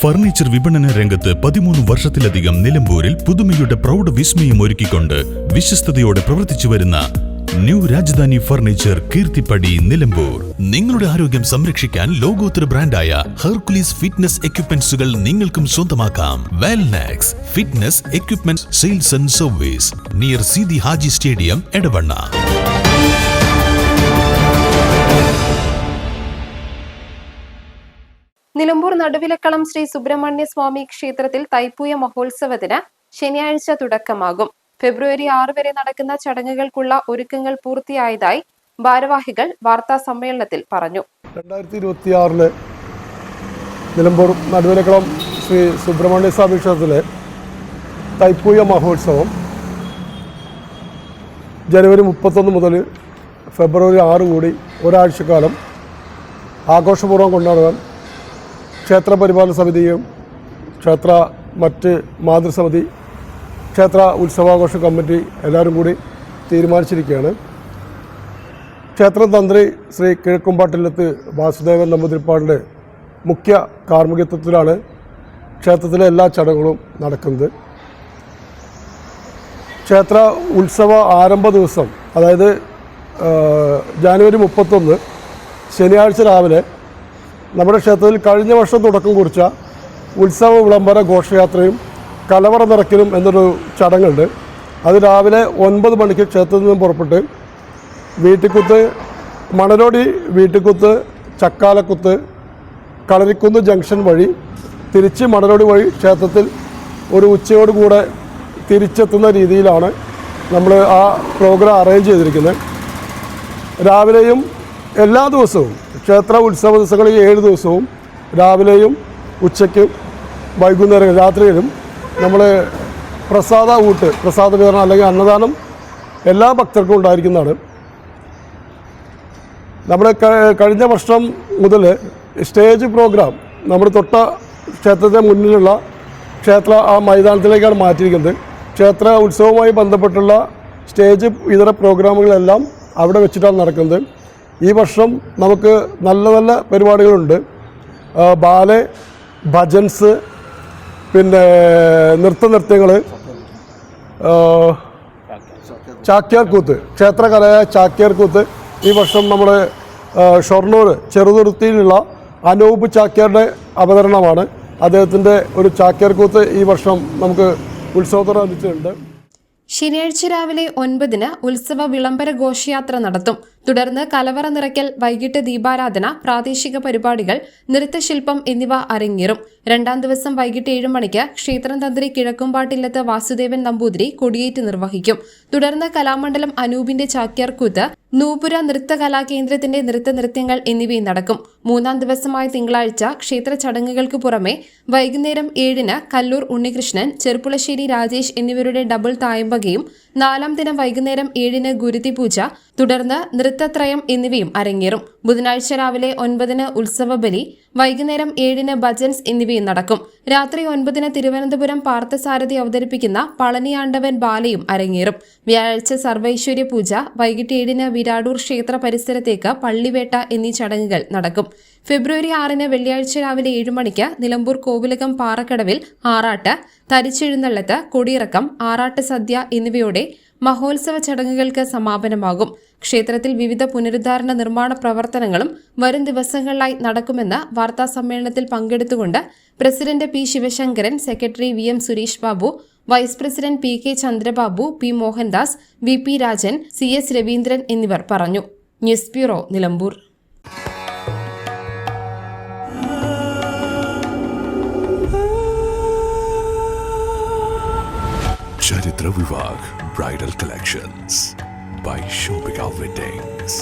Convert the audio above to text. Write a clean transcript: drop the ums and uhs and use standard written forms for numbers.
Furniture വിപണന രംഗത്ത് 13 വർഷത്തിലധികം നിലമ്പൂരിൽ പുതുമയുടെ പ്രൗഢ വിസ്മയം ഒരുക്കിക്കൊണ്ട് വിശ്വസ്തയോടെ പ്രവർത്തിച്ചു വരുന്ന ന്യൂ രാജധാനി ഫർണിച്ചർ കീർത്തിപ്പടി നിലമ്പൂർ. നിങ്ങളുടെ ആരോഗ്യം സംരക്ഷിക്കാൻ ലോകോത്തര ബ്രാൻഡായ ഹെർക്കുലീസ് ഫിറ്റ്നസ് എക്യുപ്മെന്റ്സുകൾ നിങ്ങൾക്കും സ്വന്തമാക്കാം. Wellnex fitness equipment sales and service near Seethi Haji stadium, Edavanna. Nilambur Naduvilakkalam Sree Subrahmanya Swami ക്ഷേത്രത്തിൽ തൈപ്പൂയ മഹോത്സവത്തിന് ശനിയാഴ്ച തുടക്കമാകും. ഫെബ്രുവരി 6 വരെ നടക്കുന്ന ചടങ്ങുകൾക്കുള്ള ഒരുക്കങ്ങൾ പൂർത്തിയായതായി ഭാരവാഹികൾ വാർത്താ സമ്മേളനത്തിൽ പറഞ്ഞു. 2026 നിലമ്പൂർ നടുവിലക്കളം ശ്രീ സുബ്രഹ്മണ്യ സ്വാമി ക്ഷേത്രത്തിലെ തൈപ്പൂയ മഹോത്സവം ജനുവരി 31 മുതൽ ഫെബ്രുവരി 6 കൂടി ഒരാഴ്ചക്കാലം ആഘോഷപൂർവ്വം കൊണ്ടാടാൻ ക്ഷേത്ര പരിപാലന സമിതിയും ക്ഷേത്ര മറ്റ് മാതൃസമിതി ക്ഷേത്ര ഉത്സവാഘോഷ കമ്മിറ്റി എല്ലാവരും കൂടി തീരുമാനിച്ചിരിക്കുകയാണ്. ക്ഷേത്രം തന്ത്രി ശ്രീ കിഴക്കുംപാട്ടില്ലത്ത് വാസുദേവൻ നമ്പൂതിരിപ്പാടിൻ്റെ മുഖ്യ കാർമ്മികത്വത്തിലാണ് ക്ഷേത്രത്തിലെ എല്ലാ ചടങ്ങുകളും നടക്കുന്നത്. ക്ഷേത്ര ഉത്സവ ആരംഭ ദിവസം, അതായത് ജനുവരി 31 ശനിയാഴ്ച രാവിലെ നമ്മുടെ ക്ഷേത്രത്തിൽ കഴിഞ്ഞ വർഷം തുടക്കം കുറിച്ച ഉത്സവ വിളംബര ഘോഷയാത്രയും കലവറ നിറയ്ക്കലും എന്നൊരു ചടങ്ങുണ്ട്. അത് രാവിലെ 9 മണിക്ക് ക്ഷേത്രത്തിൽ നിന്നും പുറപ്പെട്ട് വീട്ടിക്കുത്ത്, മണലോടി വീട്ടിക്കുത്ത്, ചക്കാലക്കുത്ത്, കളരിക്കുന്ന് ജംഗ്ഷൻ വഴി തിരിച്ച് മണലോടി വഴി ക്ഷേത്രത്തിൽ ഒരു ഉച്ചയോടുകൂടെ തിരിച്ചെത്തുന്ന രീതിയിലാണ് നമ്മൾ ആ പ്രോഗ്രാം അറേഞ്ച് ചെയ്തിരിക്കുന്നത്. രാവിലെയും എല്ലാ ദിവസവും ക്ഷേത്ര ഉത്സവ ദിവസങ്ങളിൽ 7 ദിവസവും രാവിലെയും ഉച്ചയ്ക്കും വൈകുന്നേരം രാത്രിയിലും നമ്മൾ പ്രസാദ വിതരണം അല്ലെങ്കിൽ അന്നദാനം എല്ലാ ഭക്തർക്കും ഉണ്ടായിരിക്കുന്നതാണ്. നമ്മൾ കഴിഞ്ഞ വർഷം മുതൽ സ്റ്റേജ് പ്രോഗ്രാം നമ്മൾ തൊട്ട ക്ഷേത്രത്തിന് മുന്നിലുള്ള ക്ഷേത്ര ആ മൈതാനത്തിലേക്കാണ് മാറ്റിയിരിക്കുന്നത്. ക്ഷേത്ര ഉത്സവവുമായി ബന്ധപ്പെട്ടുള്ള സ്റ്റേജ് ഇതര പ്രോഗ്രാമുകളെല്ലാം അവിടെ വെച്ചിട്ടാണ് നടക്കുന്നത്. ഈ വർഷം നമുക്ക് നല്ല നല്ല പരിപാടികളുണ്ട്. ബാലെ, ഭജൻസ്, പിന്നെ നൃത്തങ്ങൾ, ചാക്യാർകൂത്ത്, ക്ഷേത്രകലയായ ചാക്യാർകൂത്ത്. ഈ വർഷം നമ്മൾ ഷൊർണൂർ ചെറുതുരുത്തിയിലുള്ള അനൂപ് ചാക്യാരുടെ അവതരണമാണ്. അദ്ദേഹത്തിൻ്റെ ഒരു ചാക്യാർകൂത്ത് ഈ വർഷം നമുക്ക് ഉത്സവത്തോടനുബന്ധിച്ചുണ്ട്. ശനിയാഴ്ച രാവിലെ 9-ന് ഉത്സവ വിളംബര ഘോഷയാത്ര നടത്തും. തുടർന്ന് കലവറ നിറയ്ക്കൽ, വൈകിട്ട് ദീപാരാധന, പ്രാദേശിക പരിപാടികൾ, നൃത്തശില്പം എന്നിവ അരങ്ങേറും. 2-ാം ദിവസം വൈകിട്ട് 7 മണിക്ക് ക്ഷേത്രം തന്ത്രി കിഴക്കുംപാട്ടില്ലത്ത് വാസുദേവൻ നമ്പൂതിരി കൊടിയേറ്റ് നിർവഹിക്കും. തുടർന്ന് കലാമണ്ഡലം അനൂപിന്റെ ചാക്യാർകൂത്ത്, നൂപുര നൃത്ത കലാകേന്ദ്രത്തിന്റെ നൃത്തങ്ങൾ എന്നിവയും നടക്കും. 3-ാം ദിവസമായ തിങ്കളാഴ്ച ക്ഷേത്ര ചടങ്ങുകൾക്ക് പുറമെ വൈകുന്നേരം 7-ന് കല്ലൂർ ഉണ്ണികൃഷ്ണൻ, ചെർപ്പുളശ്ശേരി രാജേഷ് എന്നിവരുടെ ഡബിൾ തായമ്പകയും, 4-ാം ദിനം വൈകുന്നേരം 7-ന് ഗുരുതി പൂജ, തുടർന്ന് നൃത്തത്രയം എന്നിവയും അരങ്ങേറും. ബുധനാഴ്ച രാവിലെ 9-ന് ഉത്സവ ബലി, വൈകുന്നേരം 7-ന് ഭജൻസ് എന്നിവയും നടക്കും. രാത്രി 9-ന് തിരുവനന്തപുരം പാർത്ഥസാരഥി അവതരിപ്പിക്കുന്ന പളനിയാണ്ടവൻ ബാലയും അരങ്ങേറും. വ്യാഴാഴ്ച സർവൈശ്വര്യ പൂജ, വൈകിട്ട് 7-ന് വിരാടൂർ ക്ഷേത്ര പരിസരത്തേക്ക് പള്ളിവേട്ട എന്നീ ചടങ്ങുകൾ നടക്കും. ഫെബ്രുവരി 6-ന് വെള്ളിയാഴ്ച രാവിലെ 7 മണിക്ക് നിലമ്പൂർ കോവിലകം പാറക്കടവിൽ ആറാട്ട്, തരിച്ചെഴുന്നള്ളത്ത്, കൊടിയിറക്കം, ആറാട്ട് സദ്യ എന്നിവയോടെ മഹോത്സവ ചടങ്ങുകൾക്ക് സമാപനമാകും. ക്ഷേത്രത്തിൽ വിവിധ പുനരുദ്ധാരണ നിർമ്മാണ പ്രവർത്തനങ്ങളും വരും ദിവസങ്ങളിലായി നടക്കുമെന്ന് വാർത്താ സമ്മേളനത്തിൽ പങ്കെടുത്തുകൊണ്ട് president P Sivasankaran, secretary VM Suresh Babu, vice president PK Chandrababu, P Mohandas, VP Rajan, CS Raveendran എന്നിവർ പറഞ്ഞു. News bureau, Nilambur. Charithra Vivah bridal collections by Shobhika Weddings.